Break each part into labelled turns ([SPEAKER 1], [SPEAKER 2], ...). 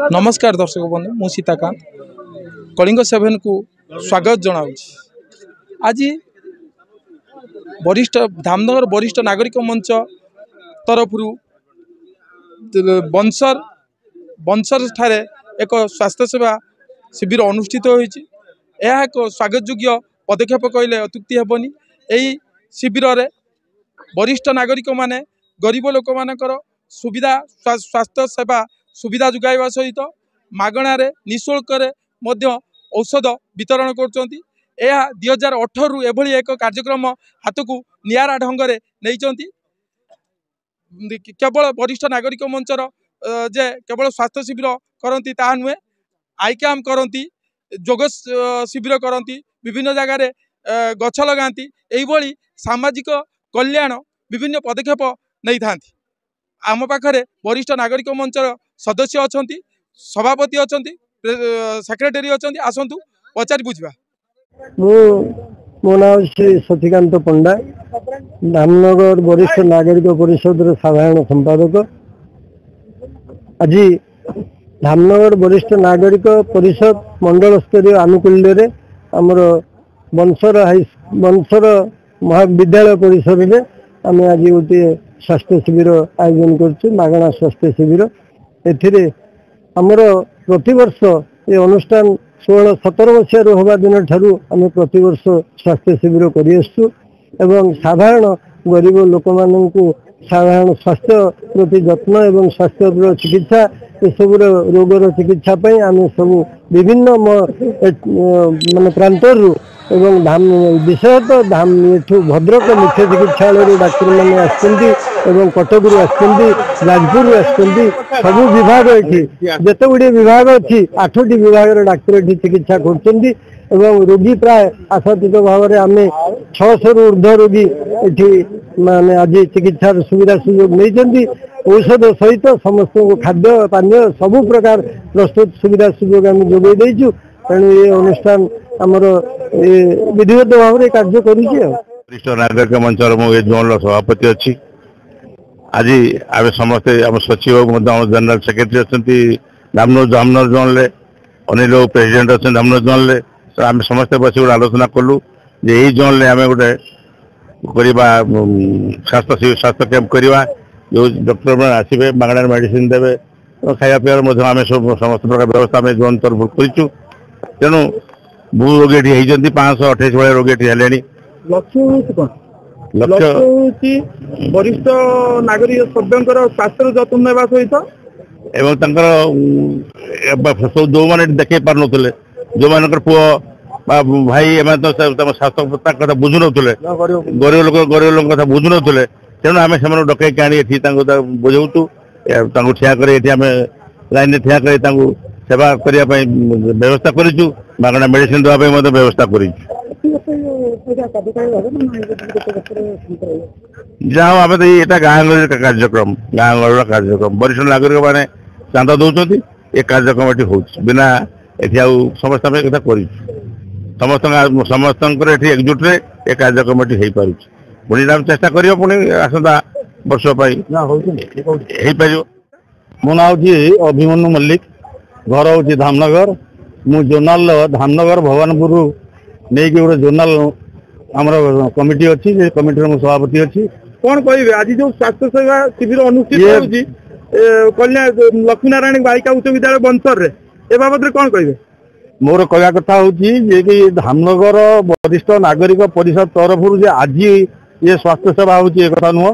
[SPEAKER 1] नमस्कार दर्शक बंधु मु सीताकांत कलिंग 7 को स्वागत जनाऊँ। आज वरिष्ठ धामनगर वरिष्ठ नागरिक मंच तरफ बंसर ठारे एक स्वास्थ्य सेवा शिविर अनुष्ठित होइछि। यह एक स्वागत योग्य पदक्षेप कहले अत्युक्ति हेबनी। यही शिविर रे वरिष्ठ नागरिक माने गरीब लोक मानकर सुविधा स्वास्थ्य सेवा सुविधा जुगाइवा सहित मागणार निःशुल्क औषध वितरण करछंती। यह 2018 रु एभली एक कार्यक्रम हाथ को नियारा ढंग से नहीं। केवल वरिष्ठ नागरिक मंचर जे केवल स्वास्थ्य शिविर करती ता नुहे, आई कैम्प करती, जोग शिविर करती, विभिन्न जगार गछ लगाती, यही सामाजिक कल्याण विभिन्न पदक्षेप नहीं था। आम पाखरे वरिष्ठ नागरिक मंचर सदस्य अच्छा, सभापति अच्छा, सेक्रेटरी अच्छा, आसतु पचारि बुझा।
[SPEAKER 2] मो ना श्री शशिकांत पंडा, धामनगर वरिष्ठ नागरिक परिषद साधारण संपादक। आज धामनगर वरिष्ठ नागरिक परिषद मंडल स्तरीय आनुकूल्य आमर बंसर महाविद्यालय परिसर में आम आज गोटे स्वास्थ्य शिविर आयोजन कर मागणा स्वास्थ्य शिविर। एमर प्रतिवर्ष ये अनुष्ठान 16-17 मसीह हवा दिन ठारू आम प्रतिवर्ष स्वास्थ्य शिविर कर साधारण गरीब लोक मानू साधारण स्वास्थ्य प्रति जत्न एवं स्वास्थ्य चिकित्सा सबूर रोगर चिकित्सा आम सब विभिन्न मान प्रांतर एवं धाम विशेषतः धाम एठू भद्रक मुख्य चिकित्सालय डाक्तर मैंने आसुँच, कटक जाजपुर आसुँच, सबू विभाग ये जिते गुड़े विभाग अच्छी 8टी विभाग डाक्तर ये चिकित्सा कर रोगी प्राय आशातीत भाव में आम 600 रु ऊर्ध्व रोगी ये माने आज चिकित्सा सुविधा सुजोग नहीं। औषध सहित समस्त खाद्य पानीय सबू प्रकार प्रस्तुत सुविधा सुजोग आम जोगे देचु। तेणु ये अनुष्ठान आमर विधिवत भाव में कार्य
[SPEAKER 3] वरिष्ठ नागरिक मंचर मुझे जोन सभापति अच्छी। आज आम समस्ते आम सचिव जनरल सेक्रेटरी अच्छा धामनगर जोन ले, अनिल प्रेसिडेंट अच्छा धामनगर जोन ले। तो आम समस्ते बस गोटे आलोचना कलु जे यही जोन ले आम गोटे स्वास्थ्य कैंप करवा, जो डॉक्टर मैंने आसवे मागणार मेडिसिन देवे, खाया पीवार आम समस्त प्रकार व्यवस्था आम जोन तरफ करूँ। तेणु बहु रोगी ये 528 भाई रोगी हेले।
[SPEAKER 1] लक्ष्य वरिष्ठ नागरिक सभ्यंकर स्वास्थ्य जत्न नेबा सहित
[SPEAKER 3] एवं सब जो मैंने देखे पार नुले, जो मान पुओ भाई एम तो स्वास्थ्य कथा बुझु नुले, गरीब लोग कथा बुझु नुले। तेणु आम से डकैक आनी बुझाऊँ, ठिया कर लाइन में ठिया कर सेवा करने व्यवस्था करूँ, मागणा मेडिसिन देवाई व्यवस्था कर। जहाँ आम तो यहाँ गाँ गहली कार्यक्रम वरिष्ठ नागरिक मैंने चांदा दौरान ये कार्यक्रम ये हो बिना ये समस्त कथा कर समस्त एकजुट रे ये कार्यक्रम ये पार पुणी आम चेष्टा कर पुणी आसंता वर्ष
[SPEAKER 2] मो ना हूँ अभिमन्यु मल्लिक, घर हूँ धामनगर। मु जोनाल धामनगर भगवानपुर नहीं कि गोटे जोनाल आमर कमिटी अच्छी, कमिटी सभापति अच्छी।
[SPEAKER 1] कौन कहे आज जो स्वास्थ्य सेवा शिविर अनुष्ठित होगी कल्याण लक्ष्मीनारायण बालिका उच्च विद्यालय बंसर रे, ए बाबद कौन कहे?
[SPEAKER 2] मोर कहया कथा हूँ कि धामनगर वरिष्ठ नागरिक परिषद तरफ आज ये स्वास्थ्य सेवा हूँ एक कथा नुह।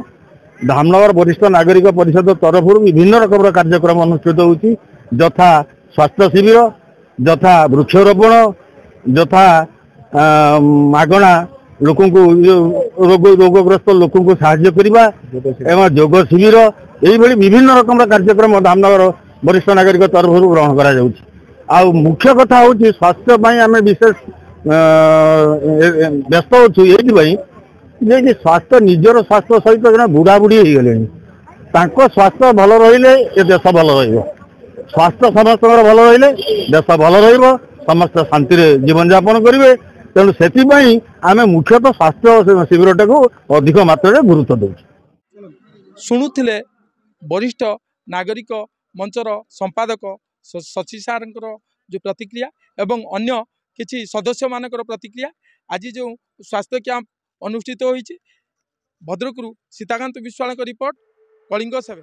[SPEAKER 2] धामनगर वरिष्ठ नागरिक परिषद तरफ विभिन्न रकम कार्यक्रम अनुष्ठित होती, यथा स्वास्थ्य शिविर, यथा वृक्षरोपण, यथा मागणा लोक रोगग्रस्त लोक साहाय्य करवा एवं जोग शिविर, यही विभिन्न रकम कार्यक्रम धामनगर वरिष्ठ नागरिक तरफ ग्रहण करा। मुख्य कथा हूँ स्वास्थ्य आम विशेष व्यस्त अच्छु ये स्वास्थ्य निजर स्वास्थ्य सहित जो बुढ़ा बुढ़ी हो गले स्वास्थ्य भल रही देश भल स्वास्थ्य समस्त भल रही देश भल समस्त शांति जीवन यापन करेंगे। तेणु से आम मुख्यतः स्वास्थ्य शिविर टाक अधिक मात्रा गुरुत्व दे।
[SPEAKER 1] शुणुले वरिष्ठ नागरिक मंचर संपादक शशि सार जो प्रतिक्रिया एवं अन्य किछि सदस्य मानकर प्रतिक्रिया। आज जो स्वास्थ्य कैंप अनुष्ठित होइछि भद्रकरू सीताकांत विश्वाल रिपोर्ट कलिंग 7।